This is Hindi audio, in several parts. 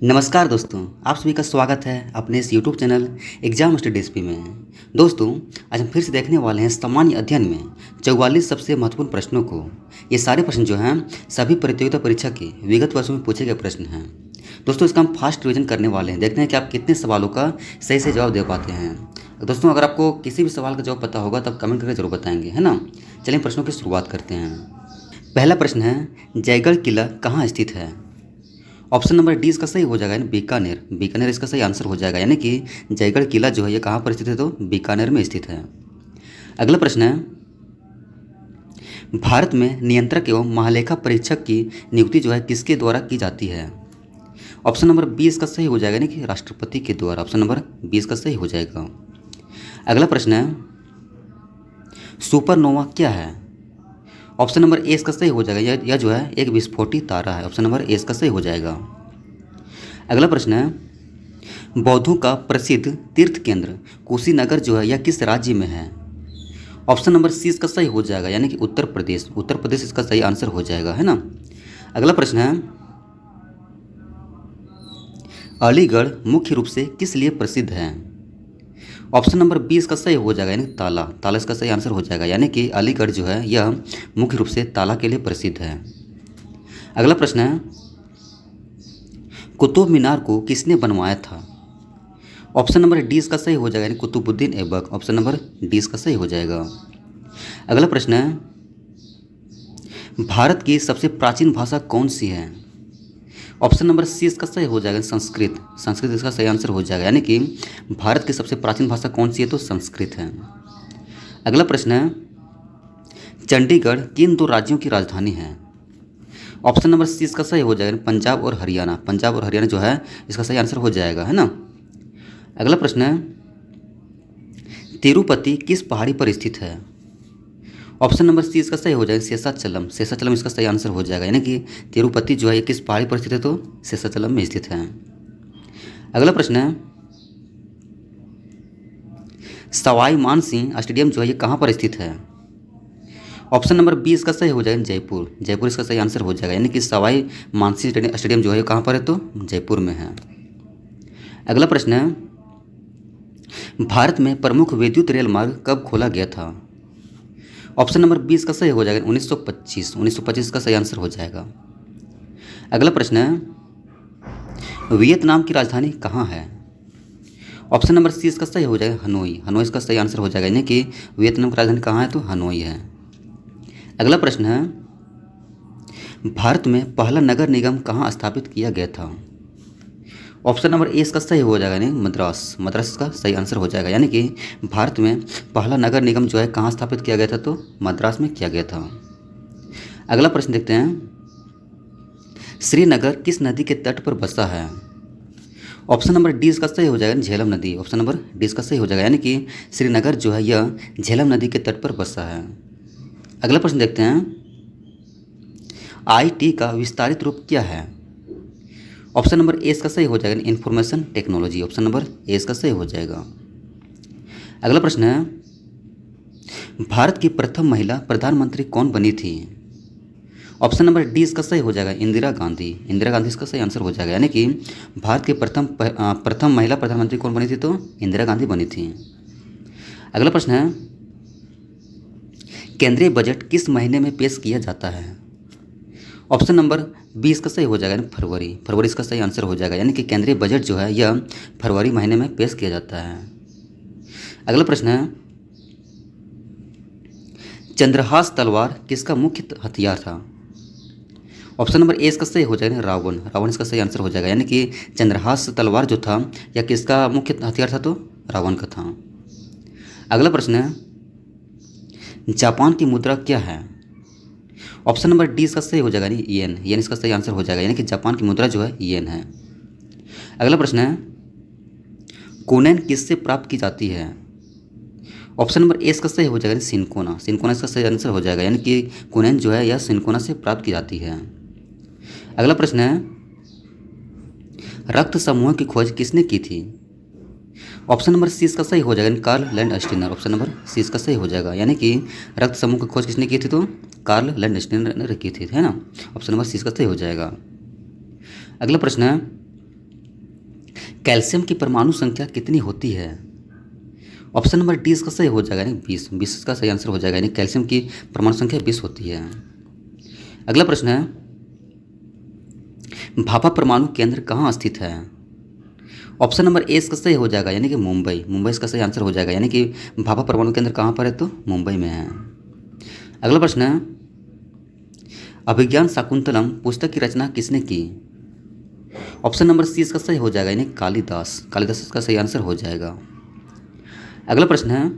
नमस्कार दोस्तों, आप सभी का स्वागत है अपने इस YouTube channel exam study SP में। दोस्तों, आज हम फिर से देखने वाले हैं सामान्य अध्ययन में 44 सबसे महत्वपूर्ण प्रश्नों को। ये सारे प्रश्न जो हैं सभी प्रतियोगिता परीक्षा के विगत वर्षों में पूछे गए प्रश्न हैं। दोस्तों, इसका हम फास्ट रिवीजन करने वाले हैं। देखते हैं कि आप कितने सवालों का सही से जवाब दे पाते हैं। दोस्तों, अगर आपको किसी भी सवाल का जवाब पता होगा तब कमेंट करके जरूर बताएंगे, है ना। चलिए प्रश्नों की शुरुआत करते हैं। पहला प्रश्न है, जयगढ़ किला कहाँ स्थित है? ऑप्शन नंबर डी इसका सही हो जाएगा, यानी बीकानेर। बीकानेर इसका सही आंसर हो जाएगा, यानी कि जयगढ़ किला जो है ये कहाँ पर स्थित है, तो बीकानेर में स्थित है। अगला प्रश्न है, भारत में नियंत्रक एवं महालेखा परीक्षक की नियुक्ति जो है किसके द्वारा की जाती है? ऑप्शन नंबर बी इसका सही हो जाएगा, यानी कि राष्ट्रपति के द्वारा। ऑप्शन नंबर बी इसका सही हो जाएगा। अगला प्रश्न है, सुपरनोवा क्या है? ऑप्शन नंबर ए इसका सही हो जाएगा, यह जो है एक विस्फोटी तारा है। ऑप्शन नंबर ए इसका सही हो जाएगा। अगला प्रश्न है, बौद्धों का प्रसिद्ध तीर्थ केंद्र कुशीनगर जो है यह किस राज्य में है? ऑप्शन नंबर सी इसका सही हो जाएगा, यानी कि उत्तर प्रदेश। उत्तर प्रदेश इसका सही आंसर हो जाएगा, है ना। अगला प्रश्न है, अलीगढ़ मुख्य रूप से किस लिए प्रसिद्ध है? ऑप्शन नंबर बी इसका सही हो जाएगा, यानी ताला। ताला इसका सही आंसर हो जाएगा, यानी कि अलीगढ़ जो है यह मुख्य रूप से ताला के लिए प्रसिद्ध है। अगला प्रश्न है, कुतुब मीनार को किसने बनवाया था? ऑप्शन नंबर डी इसका सही हो जाएगा, यानी Qutubuddin Aibak. Option number D इसका सही हो जाएगा। अगला प्रश्न है, भारत की सबसे प्राचीन भाषा कौन सी है? ऑप्शन नंबर सी इसका सही हो जाएगा, संस्कृत। संस्कृत इसका सही आंसर हो जाएगा, यानी कि भारत की सबसे प्राचीन भाषा कौन सी है, तो संस्कृत है। अगला प्रश्न है, चंडीगढ़ किन दो राज्यों की राजधानी है? ऑप्शन नंबर सी इसका सही हो जाएगा, पंजाब और हरियाणा। पंजाब और हरियाणा जो है इसका सही आंसर हो जाएगा, है ना। अगला प्रश्न है, तिरुपति किस पहाड़ी पर स्थित है? ऑप्शन नंबर सी इसका सही हो जाएगा, शेषाचलम। शेषाचलम इसका सही आंसर हो जाएगा, यानी कि तिरुपति जो है ये किस पहाड़ी पर स्थित है, तो शेषाचलम में स्थित है। अगला प्रश्न है, सवाई मानसिंह स्टेडियम जो है ये कहाँ पर स्थित है? ऑप्शन नंबर बी इसका सही हो जाएगा, जयपुर। जयपुर इसका सही आंसर हो जाएगा, यानी कि सवाई मानसिंह स्टेडियम जो है कहाँ पर है, तो जयपुर में है। अगला प्रश्न है, भारत में प्रमुख विद्युत रेल मार्ग कब खोला गया था? ऑप्शन नंबर 20 का सही हो जाएगा, 1925। 1925 का सही आंसर हो जाएगा। अगला प्रश्न है, वियतनाम की राजधानी कहाँ है? ऑप्शन नंबर सी इसका सही हो जाएगा, हनोई। हनोई इसका सही आंसर हो जाएगा, यानी कि वियतनाम की राजधानी कहाँ है, तो हनोई है। अगला प्रश्न है, भारत में पहला नगर निगम कहाँ स्थापित किया गया था? ऑप्शन नंबर ए इसका सही हो जाएगा, यानी मद्रास। मद्रास का सही आंसर हो जाएगा, यानी कि भारत में पहला नगर निगम जो है कहाँ स्थापित किया गया था, तो मद्रास में किया गया था। अगला प्रश्न देखते हैं, श्रीनगर किस नदी के तट पर बसा है? ऑप्शन नंबर डी इसका सही हो जाएगा, झेलम नदी। ऑप्शन नंबर डी इसका सही हो जाएगा, यानी कि श्रीनगर जो है यह झेलम नदी के तट पर बसा है। अगला प्रश्न देखते हैं, IT का विस्तारित रूप क्या है? ऑप्शन नंबर ए इसका सही हो जाएगा, information technology. Option number A इसका सही हो जाएगा। अगला प्रश्न है, भारत की प्रथम महिला प्रधानमंत्री कौन बनी थी? ऑप्शन नंबर डी इसका सही हो जाएगा, इंदिरा गांधी। इंदिरा गांधी इसका सही आंसर हो जाएगा, यानी कि भारत की प्रथम महिला प्रधानमंत्री कौन बनी थी, तो इंदिरा गांधी बनी थी। अगला प्रश्न है, केंद्रीय बजट किस महीने में पेश किया जाता है? ऑप्शन नंबर बी इसका सही हो जाएगा, यानी फरवरी। फरवरी इसका सही आंसर हो जाएगा, यानी कि केंद्रीय बजट जो है यह फरवरी महीने में पेश किया जाता है। अगला प्रश्न है, चंद्रहास तलवार किसका मुख्य हथियार था? ऑप्शन नंबर ए इसका सही हो जाएगा, रावण। रावण इसका सही आंसर हो जाएगा, यानी कि चंद्रहास तलवार जो था यह किसका मुख्य हथियार था, तो रावण का था। अगला प्रश्न है, जापान की मुद्रा क्या है? ऑप्शन नंबर डी इसका सही हो जाएगा, येन। येन इसका सही आंसर हो जाएगा, यानी कि जापान की मुद्रा जो है येन है। अगला प्रश्न है, कोनेन किससे प्राप्त की जाती है? ऑप्शन नंबर ए इसका सही हो जाएगा, सिनकोना। सिनकोना इसका सही आंसर हो जाएगा, यानी कि कोनेन जो है यह सिनकोना से प्राप्त की जाती है। अगला प्रश्न है, रक्त समूह की खोज किसने की थी? ऑप्शन नंबर सी इसका सही हो जाएगा, Karl Landsteiner. Option number C इसका सही हो जाएगा, यानी कि रक्त समूह की खोज किसने की थी, तो कार्ल लैंडस्टीनर ने की थी, है ना। ऑप्शन नंबर सी इसका सही हो जाएगा। अगला प्रश्न है, कैल्शियम की परमाणु संख्या कितनी होती है? ऑप्शन नंबर डी इसका सही हो जाएगा, यानी 20। 20 इसका सही आंसर हो जाएगा, यानी कैल्शियम की परमाणु संख्या 20 होती है। अगला प्रश्न है, भाभा परमाणु केंद्र कहाँ स्थित है? ऑप्शन नंबर ए इसका सही हो जाएगा, यानी कि मुंबई। मुंबई इसका सही आंसर हो जाएगा, यानी कि भाभा परमाणु केंद्र कहाँ पर है? तो मुंबई में है। अगला प्रश्न है, अभिज्ञान शाकुंतलम पुस्तक की रचना किसने की? ऑप्शन नंबर सी इसका सही हो जाएगा, यानी कालिदास। कालिदास इसका सही आंसर हो जाएगा। अगला प्रश्न है,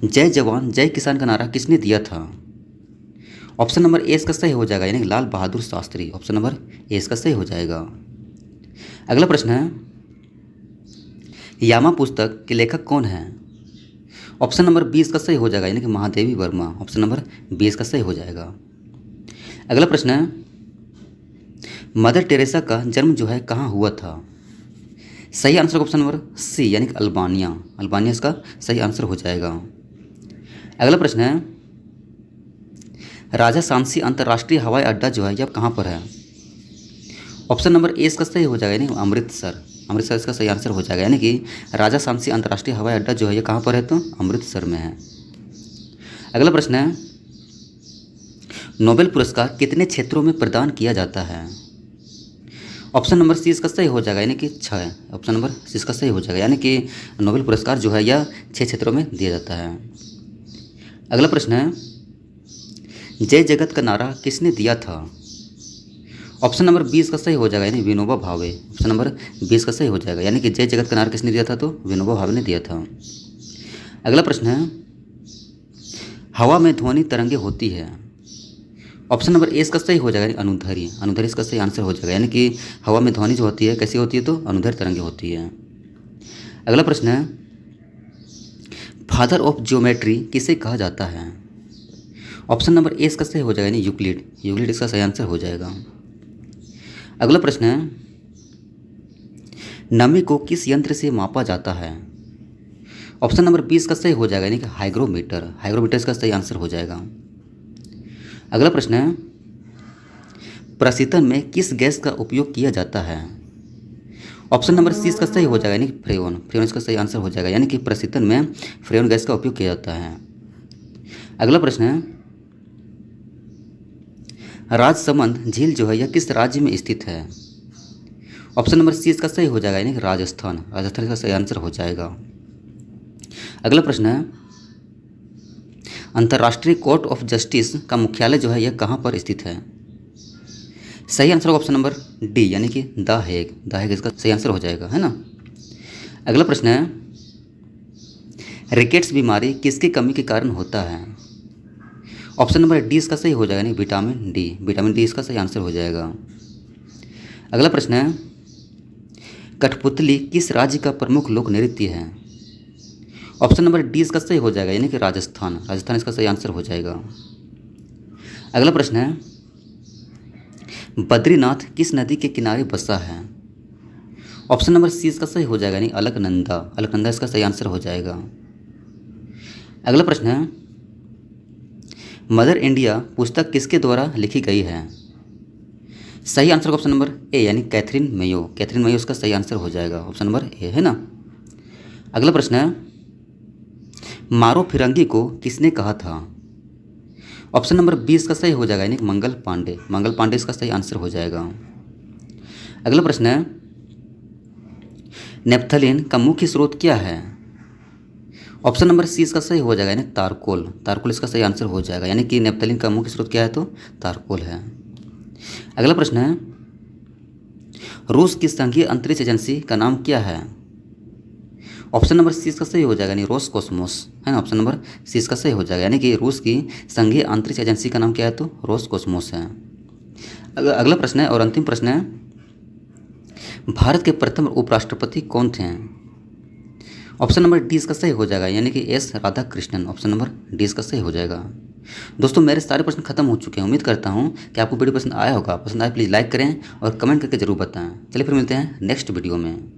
जय जवान जय किसान का नारा किसने दिया था? ऑप्शन नंबर ए इसका सही हो जाएगा, यानी Lal Bahadur Shastri. Option number A इसका सही हो जाएगा। अगला प्रश्न है, यामा पुस्तक के लेखक कौन है? ऑप्शन नंबर बी इसका सही हो जाएगा, यानी कि Mahadevi Verma. Option number B इसका सही हो जाएगा। अगला प्रश्न है, मदर टेरेसा का जन्म जो है कहाँ हुआ था? सही आंसर ऑप्शन नंबर सी, यानी कि अल्बानिया। अल्बानिया इसका सही आंसर हो जाएगा। अगला प्रश्न है, राजा सांसी अंतर्राष्ट्रीय हवाई अड्डा जो है यह कहाँ पर है? ऑप्शन नंबर ए इसका सही हो जाएगा, यानी अमृतसर। अमृतसर इसका सही आंसर हो जाएगा, यानी कि राजा सांसी अंतर्राष्ट्रीय हवाई अड्डा जो है यह कहाँ पर है? तो अमृतसर में है। अगला प्रश्न है, नोबेल पुरस्कार कितने क्षेत्रों में प्रदान किया जाता है? ऑप्शन नंबर सी इसका सही हो जाएगा, यानी कि 6। ऑप्शन नंबर सी इसका सही हो जाएगा, यानी कि नोबेल पुरस्कार जो है यह 6 क्षेत्रों में दिया जाता है। अगला प्रश्न है, जय जगत का नारा किसने दिया था? ऑप्शन नंबर 20 का सही हो जाएगा, यानी विनोबा भावे। ऑप्शन नंबर 20 का सही हो जाएगा, यानी कि जय जगत का नारा किसने दिया था? तो विनोबा भावे ने दिया था। अगला प्रश्न है, हवा में ध्वनि तरंगे होती है। ऑप्शन नंबर ए इसका सही हो जाएगा, यानी अनुदैर्ध्य। अनुदैर्ध्य इसका सही आंसर हो जाएगा, यानी कि हवा में ध्वनि जो होती है कैसी होती है? तो अनुदैर्ध्य तरंगे होती है। अगला प्रश्न है, फादर ऑफ ज्योमेट्री किसे कहा जाता है? ऑप्शन नंबर ए इसका सही हो जाएगा, यानी यूक्लिड। यूक्लिड इसका सही आंसर हो जाएगा। अगला प्रश्न है, नमी को किस यंत्र से मापा जाता है? ऑप्शन नंबर 20 का सही हो जाएगा, यानी कि हाइग्रोमीटर। हाइग्रोमीटर इसका सही आंसर हो जाएगा। अगला प्रश्न है, प्रशीतन में किस गैस का उपयोग किया जाता है? ऑप्शन नंबर सी इसका सही हो जाएगा, यानी कि फ्रेओन। फ्रेओन इसका सही आंसर हो जाएगा, यानी कि प्रशीतन में फ्रेओन गैस का उपयोग किया जाता है। अगला प्रश्न है, राजसमंद झील जो है यह किस राज्य में स्थित है? ऑप्शन नंबर सी इसका सही हो जाएगा, यानी कि राजस्थान। राजस्थान इसका सही आंसर हो जाएगा। अगला प्रश्न है, अंतर्राष्ट्रीय कोर्ट ऑफ जस्टिस का मुख्यालय जो है यह कहाँ पर स्थित है? सही आंसर ऑप्शन नंबर डी, यानी कि द हेग। द हेग इसका सही आंसर हो जाएगा, है ना। अगला प्रश्न है, रिकेट्स बीमारी किसकी कमी के कारण होता है? ऑप्शन नंबर डी इसका सही हो जाएगा, यानी विटामिन डी। विटामिन डी इसका सही आंसर हो जाएगा। अगला प्रश्न है, कठपुतली किस राज्य का प्रमुख लोक नृत्य है? ऑप्शन नंबर डी इसका सही हो जाएगा, यानी कि राजस्थान। राजस्थान इसका सही आंसर हो जाएगा। अगला प्रश्न है, बद्रीनाथ किस नदी के किनारे बसा है? ऑप्शन नंबर सी इसका सही हो जाएगा, यानी अलकनंदा। अलकनंदा इसका सही आंसर हो जाएगा। अगला प्रश्न है, मदर इंडिया पुस्तक किसके द्वारा लिखी गई है? सही आंसर ऑप्शन नंबर ए, यानी कैथरीन मेयो। कैथरीन मेयो इसका सही आंसर हो जाएगा, ऑप्शन नंबर ए, है ना। अगला प्रश्न है, मारो फिरंगी को किसने कहा था? ऑप्शन नंबर 20 का सही हो जाएगा, यानी मंगल पांडे। मंगल पांडे इसका सही आंसर हो जाएगा। अगला प्रश्न है, नेप्थलीन का मुख्य स्रोत क्या है? ऑप्शन नंबर सी इसका सही हो जाएगा, यानी तारकोल। तारकोल इसका सही आंसर हो जाएगा, यानी कि नेप्थलीन का मुख्य स्रोत क्या है? तो तारकोल है। अगला प्रश्न है, रूस की संघीय अंतरिक्ष एजेंसी का नाम क्या है? ऑप्शन नंबर सी इसका सही हो जाएगा, यानी रोसकोसमोस, है ना। ऑप्शन नंबर सी इसका सही हो जाएगा, यानी कि रूस की संघीय अंतरिक्ष एजेंसी का नाम क्या है? तो रोसकोसमोस है। अगला प्रश्न है और अंतिम प्रश्न है, भारत के प्रथम उपराष्ट्रपति कौन थे? ऑप्शन नंबर डी इसका सही हो जाएगा, यानी कि S Radhakrishnan. Option number D इसका सही हो जाएगा। दोस्तों मेरे सारे प्रश्न खत्म हो चुके हैं। उम्मीद करता हूँ कि आपको वीडियो पसंद आया होगा। पसंद आए प्लीज़ लाइक करें और कमेंट करके जरूर बताएं। चलिए फिर मिलते हैं नेक्स्ट वीडियो में।